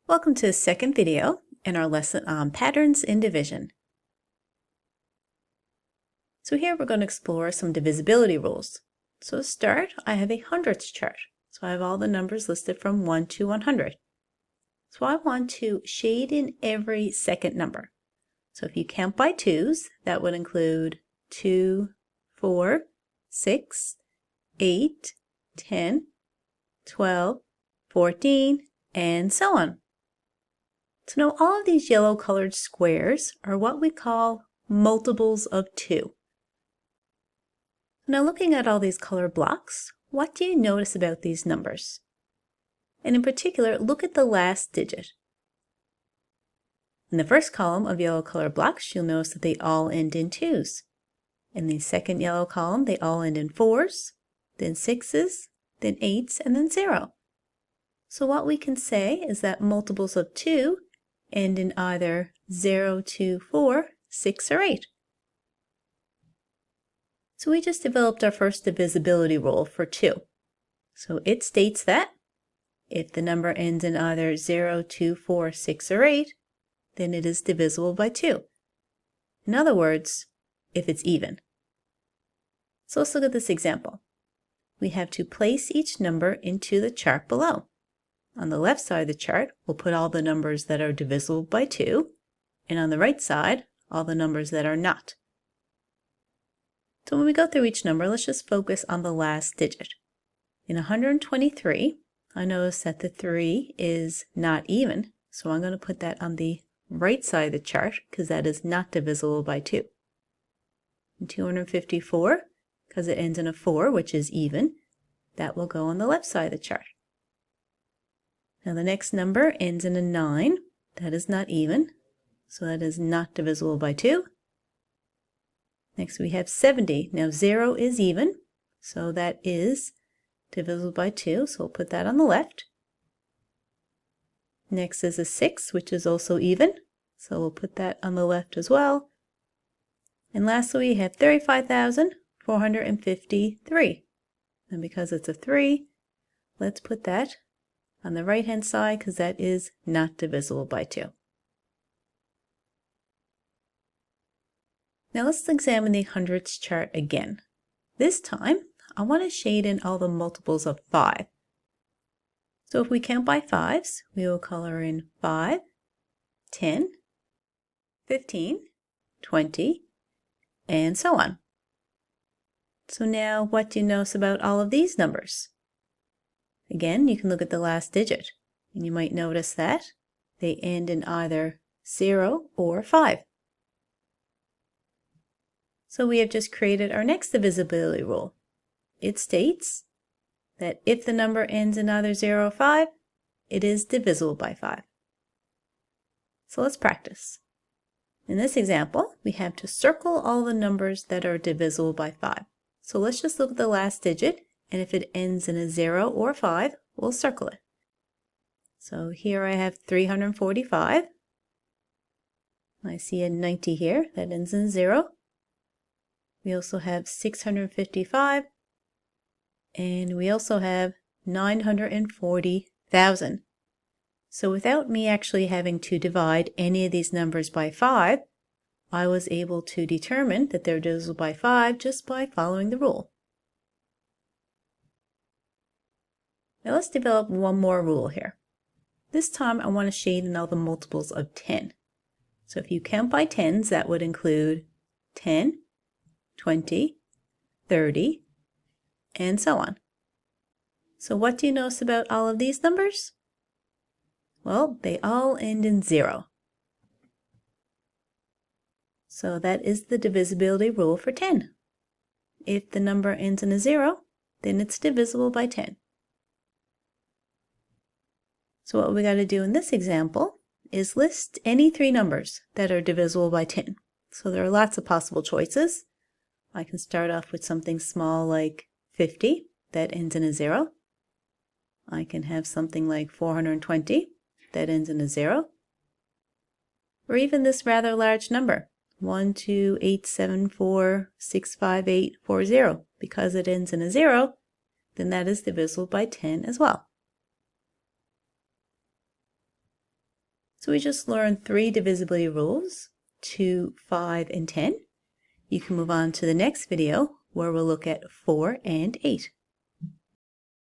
Welcome to the second video in our lesson on patterns in division. So here we're going to explore some divisibility rules. So to start, I have a hundredths chart. So I have all the numbers listed from 1 to 100. So I want to shade in every second number. So if you count by twos, that would include 2, 4, 6, 8, 10, 12, 14, and so on. So now all of these yellow colored squares are what we call multiples of 2. Now looking at all these colored blocks, what do you notice about these numbers? And in particular, look at the last digit. In the first column of yellow colored blocks, you'll notice that they all end in 2s. In the second yellow column, they all end in 4s, then 6s, then 8s, and then 0. So what we can say is that multiples of 2 end in either 0, 2, 4, 6, or 8. So we just developed our first divisibility rule for 2. So it states that if the number ends in either 0, 2, 4, 6, or 8, then it is divisible by 2. In other words, if it's even. So let's look at this example. We have to place each number into the chart below. On the left side of the chart, we'll put all the numbers that are divisible by 2, and on the right side, all the numbers that are not. So when we go through each number, let's just focus on the last digit. In 123, I notice that the 3 is not even, so I'm going to put that on the right side of the chart because that is not divisible by 2. In 254, because it ends in a 4, which is even, that will go on the left side of the chart. Now the next number ends in a 9. That is not even, so that is not divisible by 2. Next we have 70. Now 0 is even, so that is divisible by 2, so we'll put that on the left. Next is a 6, which is also even, so we'll put that on the left as well. And lastly we have 35,453. And because it's a 3, let's put that on the right hand side because that is not divisible by 2. Now let's examine the hundredths chart again. This time I want to shade in all the multiples of 5. So if we count by 5s, we will color in 5, 10, 15, 20, and so on. So now what do you notice about all of these numbers? Again, you can look at the last digit, and you might notice that they end in either 0 or 5. So we have just created our next divisibility rule. It states that if the number ends in either 0 or 5, it is divisible by 5. So let's practice. In this example, we have to circle all the numbers that are divisible by 5. So let's just look at the last digit, and if it ends in a 0 or 5, we'll circle it. So here I have 345. I see a 90 here that ends in 0. We also have 655, and we also have 940,000. So without me actually having to divide any of these numbers by 5, I was able to determine that they're divisible by 5 just by following the rule. Now let's develop one more rule here. This time I want to shade in all the multiples of 10. So if you count by 10s, that would include 10, 20, 30, and so on. So what do you notice about all of these numbers? Well, they all end in 0. So that is the divisibility rule for 10. If the number ends in a 0, then it's divisible by 10. So what we got to do in this example is list any 3 numbers that are divisible by 10. So there are lots of possible choices. I can start off with something small like 50 that ends in a 0. I can have something like 420 that ends in a 0. Or even this rather large number, 12874654840. Because it ends in a 0, then that is divisible by 10 as well. So we just learned 3 divisibility rules, 2, 5, and 10. You can move on to the next video where we'll look at 4 and 8.